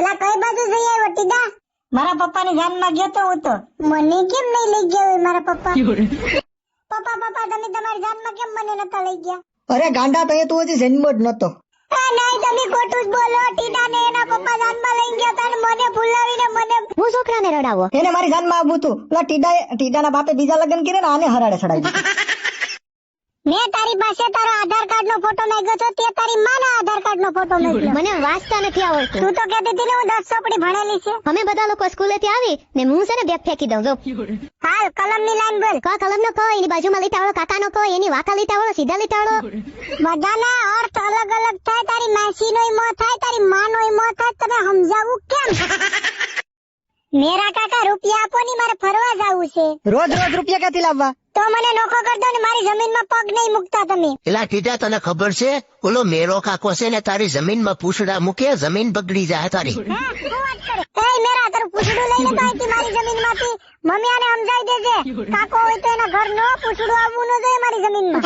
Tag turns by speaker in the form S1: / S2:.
S1: એલા કઈ બાજુ જઈ આવ્યો ટીડા?
S2: મારા પપ્પાની જાનમાં ગયો તો હું તો.
S1: મને કેમ નહીં લઈ ગયા હોય મારા પપ્પા? પપ્પા પપ્પા તમે તમારી જાનમાં કેમ મને નતા લઈ ગયા?
S3: અરે ગાંડા તો તું હજી જન્મ જ નતો.
S1: નહીં તમે ખોટું જ બોલો. ટીડા ને એના પપ્પા જાનમાં લઈ ગયા તા ને મને ભૂલાવીને મને
S2: હું છોકરાને રડાવો.
S3: એને મારી જાનમાં આવવું તું. ઓલા ટીડાના બાપે બીજા લગ્ન કર્યા ને આને હરાડે ચડાવી.
S1: મેં તારી પાસે તારો આધાર કાર્ડ નો ફોટો માંગ્યો તો તે તારી માના આધાર કાર્ડ નો ફોટો માંગ્યો.
S2: મને વાંચતા નથી આવડતું.
S1: તું તો કહેતી હતી ને હું 10 ચોપડી ભણેલી છે.
S2: અમે બધા લોકો સ્કૂલેથી આવી ને હું છે ને બેગ ફેંકી દઉં. જો
S1: હાલ કલમ ની લાઈન બોલ.
S2: કા કલમ નો કહો, એની બાજુમાં લીટાવાળો કાકાનો કહો, એની વાંકા લીટાવાળો સીધા લીટાવાળો.
S1: બધાના અર્થ અલગ અલગ થાય. તારી માસી નોય મો થાય, તારી માં નોય મો થાય. તમે સમજાવું કેમ? મેરા કાકા રૂપિયા આપો ની મારે ફરવા જાવું છે.
S3: રોજ રોજ રૂપિયા ક્યાંથી લાવવા?
S1: તો મને નોખો કર દો ને મારી જમીનમાં પગ નહીં મૂકતા તમે.
S4: એલા ટીટા તને ખબર છે ઓલો મેરો કાકો છે ને તારી જમીનમાં પૂછડા મૂકે જમીન બગડી જાય તારી.
S1: શું વાત કરે? એ મેરા તારું પૂછડું લઈને તો અહીંથી મારી જમીનમાંથી મમ્મી આને સમજાવી દેજે. કાકો હોય તો એના ઘર નો પૂછડું આવવું ન જોઈએ મારી જમીનમાં.